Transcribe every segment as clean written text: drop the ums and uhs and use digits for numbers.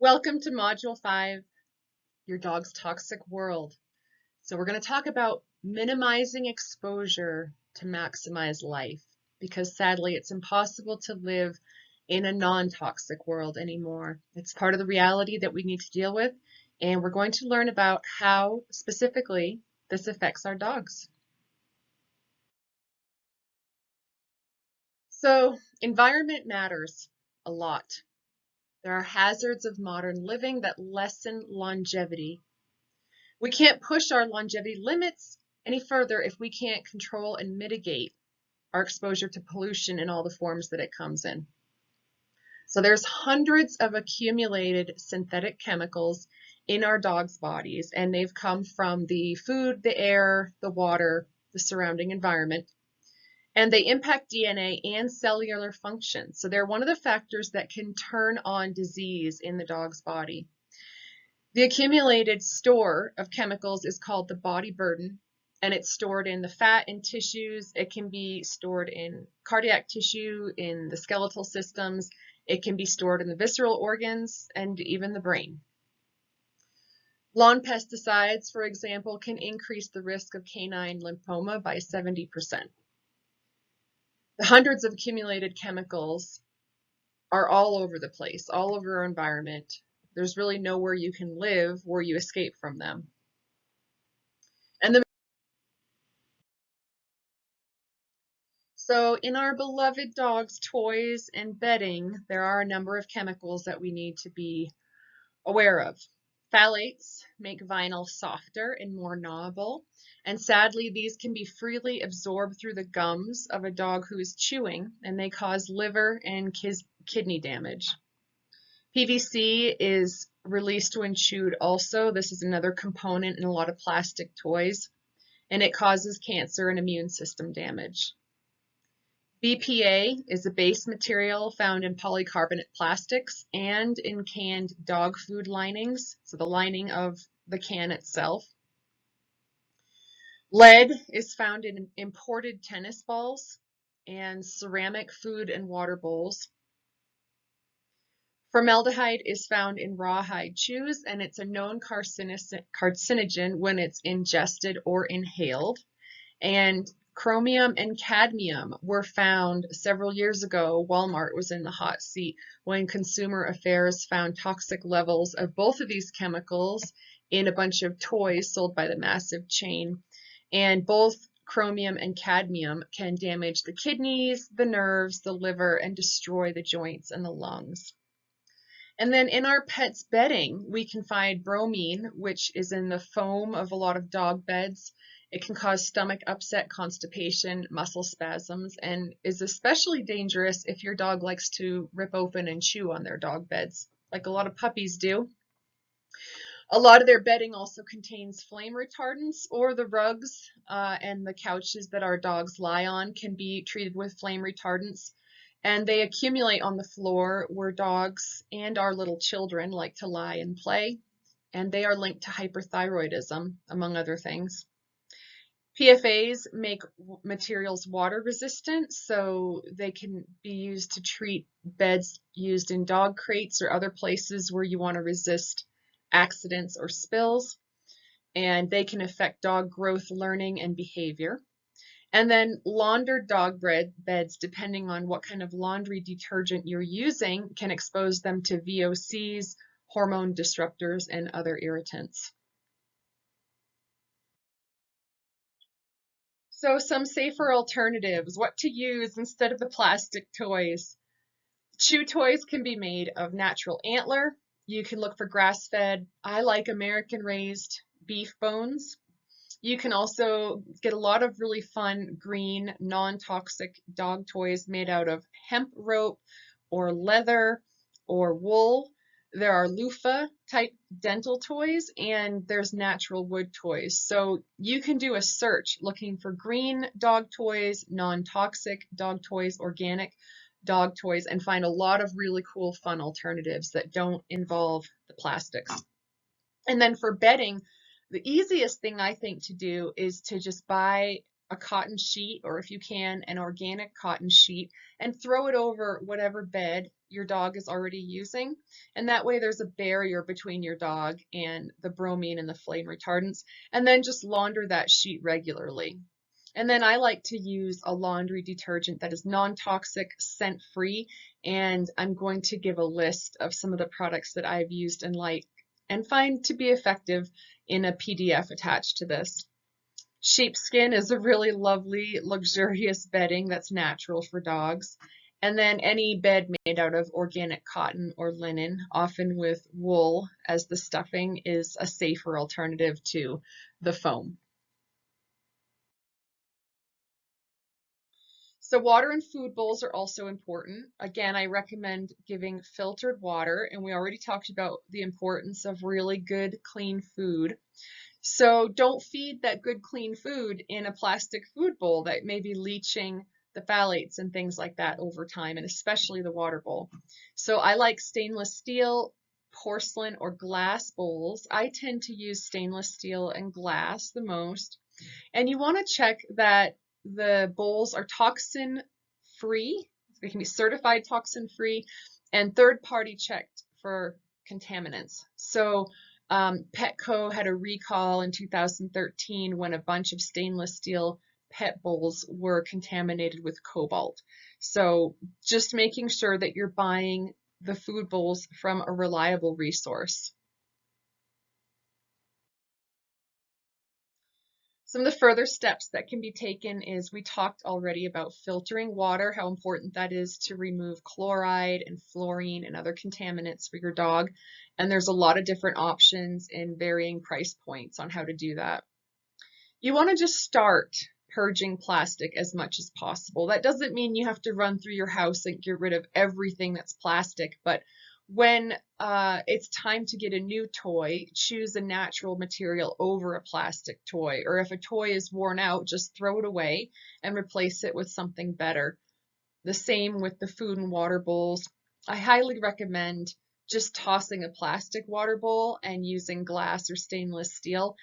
Welcome to Module 5, Your Dog's Toxic World. So we're going to talk about minimizing exposure to maximize life, because sadly it's impossible to live in a non-toxic world anymore. It's part of the reality that we need to deal with, and we're going to learn about how specifically this affects our dogs. So environment matters a lot. There are hazards of modern living that lessen longevity. We can't push our longevity limits any further if we can't control and mitigate our exposure to pollution in all the forms that it comes in. So there's hundreds of accumulated synthetic chemicals in our dogs' bodies, and they've come from the food, the air, the water, the surrounding environment, and they impact DNA and cellular function. So they're one of the factors that can turn on disease in the dog's body. The accumulated store of chemicals is called the body burden, and it's stored in the fat and tissues. It can be stored in cardiac tissue, in the skeletal systems. It can be stored in the visceral organs and even the brain. Lawn pesticides, for example, can increase the risk of canine lymphoma by 70%. The hundreds of accumulated chemicals are all over the place, all over our environment. There's really nowhere you can live where you escape from them. And so in our beloved dogs' toys and bedding, there are a number of chemicals that we need to be aware of. Phthalates make vinyl softer and more gnawable, and sadly these can be freely absorbed through the gums of a dog who is chewing, and they cause liver and kidney damage. PVC is released when chewed also. This is another component in a lot of plastic toys, and it causes cancer and immune system damage. BPA is a base material found in polycarbonate plastics and in canned dog food linings, so the lining of the can itself. Lead is found in imported tennis balls and ceramic food and water bowls. Formaldehyde is found in rawhide chews, and it's a known carcinogen when it's ingested or inhaled. And chromium and cadmium were found several years ago. Walmart was in the hot seat when Consumer Affairs found toxic levels of both of these chemicals in a bunch of toys sold by the massive chain. And both chromium and cadmium can damage the kidneys, the nerves, the liver, and destroy the joints and the lungs. And then in our pets' bedding, we can find bromine, which is in the foam of a lot of dog beds. It can cause stomach upset, constipation, muscle spasms, and is especially dangerous if your dog likes to rip open and chew on their dog beds, like a lot of puppies do. A lot of their bedding also contains flame retardants, or the rugs and the couches that our dogs lie on can be treated with flame retardants. And they accumulate on the floor where dogs and our little children like to lie and play. And they are linked to hyperthyroidism, among other things. PFAs make materials water resistant, so they can be used to treat beds used in dog crates or other places where you want to resist accidents or spills. And they can affect dog growth, learning, and behavior. And then laundered dog beds, depending on what kind of laundry detergent you're using, can expose them to VOCs, hormone disruptors, and other irritants. So some safer alternatives, what to use instead of the plastic toys. Chew toys can be made of natural antler. You can look for grass-fed. I like American raised beef bones. You can also get a lot of really fun green, non-toxic dog toys made out of hemp rope or leather or wool. There are loofah type dental toys, and there's natural wood toys. So you can do a search looking for green dog toys, non-toxic dog toys, organic dog toys, and find a lot of really cool, fun alternatives that don't involve the plastics. And then for bedding, the easiest thing I think to do is to just buy a cotton sheet, or if you can, an organic cotton sheet, and throw it over whatever bed your dog is already using. And that way there's a barrier between your dog and the bromine and the flame retardants. And then just launder that sheet regularly. And then I like to use a laundry detergent that is non-toxic, scent-free, and I'm going to give a list of some of the products that I've used and like and find to be effective in a PDF attached to this. Sheepskin is a really lovely, luxurious bedding that's natural for dogs. And then any bed made out of organic cotton or linen, often with wool as the stuffing, is a safer alternative to the foam. So water and food bowls are also important. Again, I recommend giving filtered water, and we already talked about the importance of really good, clean food. So don't feed that good, clean food in a plastic food bowl that may be leaching the phthalates and things like that over time, and especially the water bowl. So I like stainless steel, porcelain, or glass bowls. I tend to use stainless steel and glass the most. And you want to check that the bowls are toxin free. They can be certified toxin free and third party checked for contaminants. So Petco had a recall in 2013 when a bunch of stainless steel pet bowls were contaminated with cobalt. So just making sure that you're buying the food bowls from a reliable resource. Some of the further steps that can be taken is we talked already about filtering water, how important that is to remove chloride and fluorine and other contaminants for your dog. And there's a lot of different options in varying price points on how to do that. You want to just start purging plastic as much as possible. That doesn't mean you have to run through your house and get rid of everything that's plastic, but when it's time to get a new toy, choose a natural material over a plastic toy. Or if a toy is worn out, just throw it away and replace it with something better. The same with the food and water bowls. I highly recommend just tossing a plastic water bowl and using glass or stainless steel.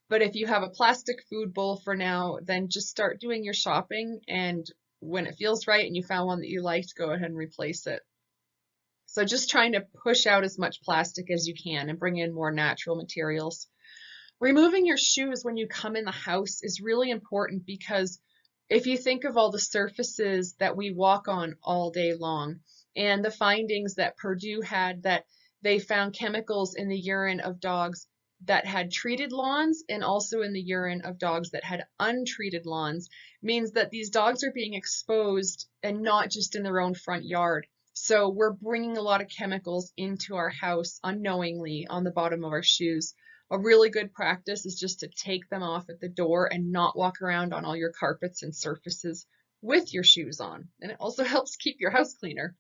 But if you have a plastic food bowl for now, then just start doing your shopping, and when it feels right and you found one that you liked, go ahead and replace it. So just trying to push out as much plastic as you can and bring in more natural materials. Removing your shoes when you come in the house is really important because if you think of all the surfaces that we walk on all day long and the findings that Purdue had, that they found chemicals in the urine of dogs that had treated lawns and also in the urine of dogs that had untreated lawns, means that these dogs are being exposed and not just in their own front yard. So we're bringing a lot of chemicals into our house unknowingly on the bottom of our shoes. A really good practice is just to take them off at the door and not walk around on all your carpets and surfaces with your shoes on. And it also helps keep your house cleaner.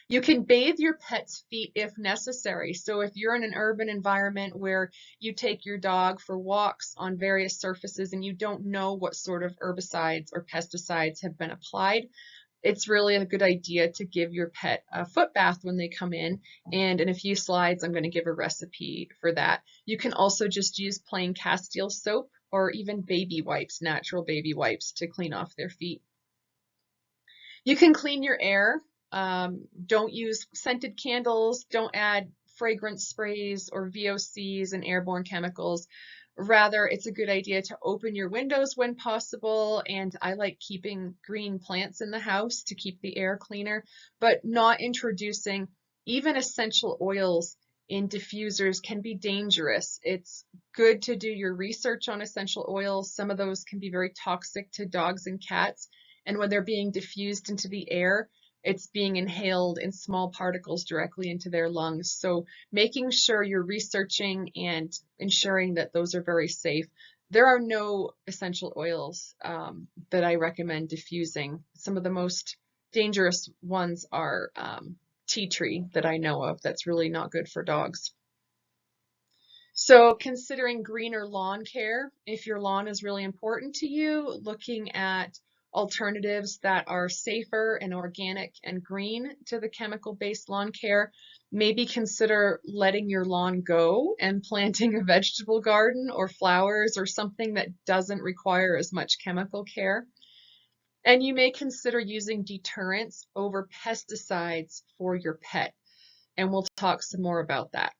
You can bathe your pet's feet if necessary. So if you're in an urban environment where you take your dog for walks on various surfaces and you don't know what sort of herbicides or pesticides have been applied, it's really a good idea to give your pet a foot bath when they come in. And in a few slides, I'm going to give a recipe for that. You can also just use plain Castile soap or even baby wipes, natural baby wipes, to clean off their feet. You can clean your air. Don't use scented candles. Don't add fragrance sprays or VOCs and airborne chemicals. Rather, it's a good idea to open your windows when possible, and I like keeping green plants in the house to keep the air cleaner, but not introducing even essential oils in diffusers can be dangerous. It's good to do your research on essential oils. Some of those can be very toxic to dogs and cats, and when they're being diffused into the air, it's being inhaled in small particles directly into their lungs. So making sure you're researching and ensuring that those are very safe. There are no essential oils that I recommend diffusing. Some of the most dangerous ones are tea tree that I know of. That's really not good for dogs. So considering greener lawn care, if your lawn is really important to you, looking at alternatives that are safer and organic and green to the chemical-based lawn care, maybe consider letting your lawn go and planting a vegetable garden or flowers or something that doesn't require as much chemical care. And you may consider using deterrents over pesticides for your pet. And we'll talk some more about that.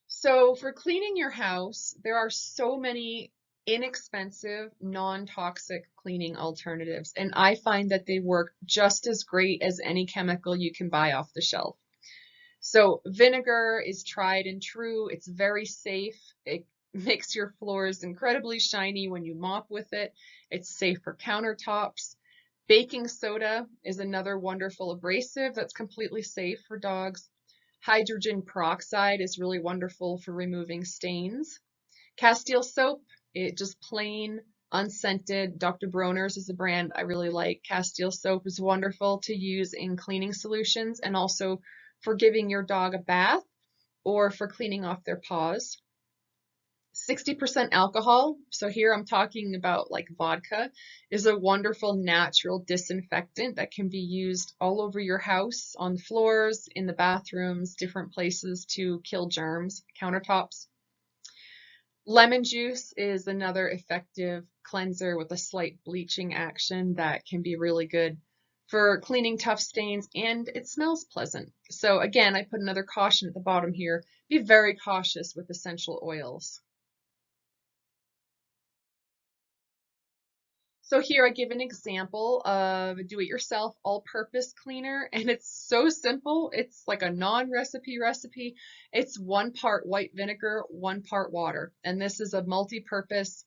So for cleaning your house, there are so many inexpensive, non-toxic cleaning alternatives, and I find that they work just as great as any chemical you can buy off the shelf. So vinegar is tried and true. It's very safe. It makes your floors incredibly shiny when you mop with it. It's safe for countertops. Baking soda is another wonderful abrasive that's completely safe for dogs. Hydrogen peroxide is really wonderful for removing stains. Castile soap, it just plain, unscented. Dr. Bronner's is a brand I really like. Castile soap is wonderful to use in cleaning solutions and also for giving your dog a bath or for cleaning off their paws. 60% alcohol, so here I'm talking about like vodka, is a wonderful natural disinfectant that can be used all over your house, on the floors, in the bathrooms, different places to kill germs, countertops. Lemon juice is another effective cleanser with a slight bleaching action that can be really good for cleaning tough stains, and it smells pleasant. So again, I put another caution at the bottom here. Be very cautious with essential oils. So here I give an example of a do-it-yourself all-purpose cleaner, and it's so simple. It's like a non-recipe recipe. It's 1 part white vinegar, 1 part water. And this is a multi-purpose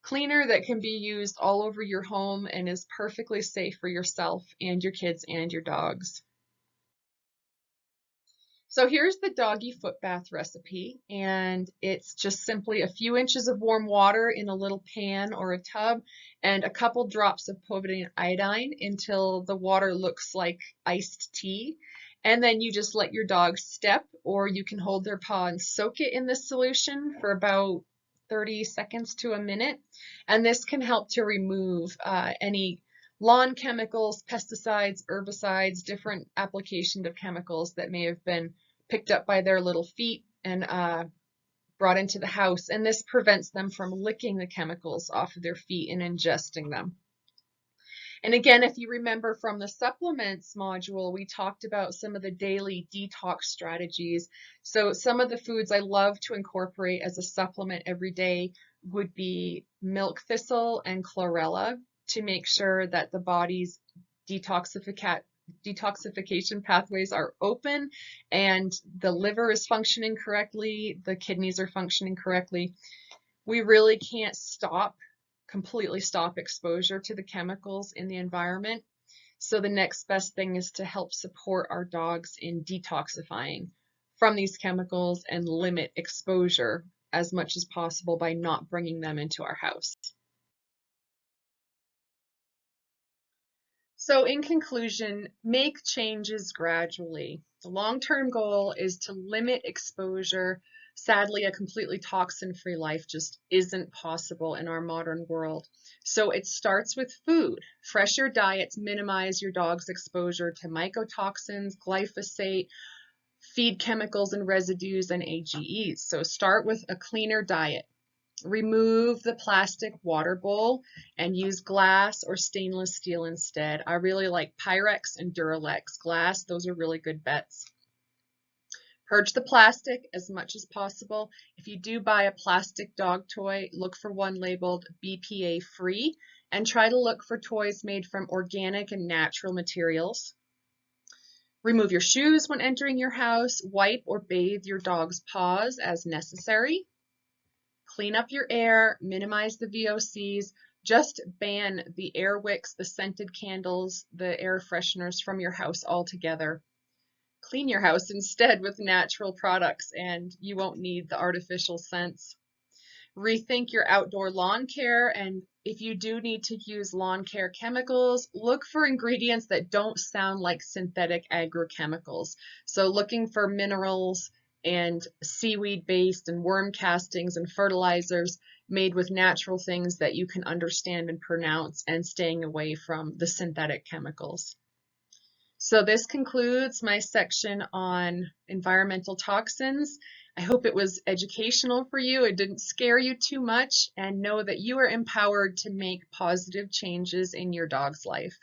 cleaner that can be used all over your home and is perfectly safe for yourself and your kids and your dogs. So here's the doggy foot bath recipe, and it's just simply a few inches of warm water in a little pan or a tub and a couple drops of povidone iodine until the water looks like iced tea. And then you just let your dog step, or you can hold their paw and soak it in this solution for about 30 seconds to a minute. And this can help to remove any lawn chemicals, pesticides, herbicides, different application of chemicals that may have been picked up by their little feet and brought into the house. And this prevents them from licking the chemicals off of their feet and ingesting them. And again, if you remember from the supplements module, we talked about some of the daily detox strategies. So some of the foods I love to incorporate as a supplement every day would be milk thistle and chlorella to make sure that the body's detoxification pathways are open and the liver is functioning correctly, the kidneys are functioning correctly. We really can't completely stop exposure to the chemicals in the environment. So the next best thing is to help support our dogs in detoxifying from these chemicals and limit exposure as much as possible by not bringing them into our house. So in conclusion, make changes gradually. The long-term goal is to limit exposure. Sadly, a completely toxin-free life just isn't possible in our modern world. So it starts with food. Fresher diets minimize your dog's exposure to mycotoxins, glyphosate, feed chemicals and residues, and AGEs. So start with a cleaner diet. Remove the plastic water bowl and use glass or stainless steel instead. I really like Pyrex and Duralex glass. Those are really good bets. Purge the plastic as much as possible. If you do buy a plastic dog toy, look for one labeled BPA free and try to look for toys made from organic and natural materials. Remove your shoes when entering your house. Wipe or bathe your dog's paws as necessary. Clean up your air, minimize the VOCs, just ban the air wicks, the scented candles, the air fresheners from your house altogether. Clean your house instead with natural products and you won't need the artificial scents. Rethink your outdoor lawn care, and if you do need to use lawn care chemicals, look for ingredients that don't sound like synthetic agrochemicals. So looking for minerals and seaweed-based and worm castings and fertilizers made with natural things that you can understand and pronounce, and staying away from the synthetic chemicals. So this concludes my section on environmental toxins. I hope it was educational for you. It didn't scare you too much, and know that you are empowered to make positive changes in your dog's life.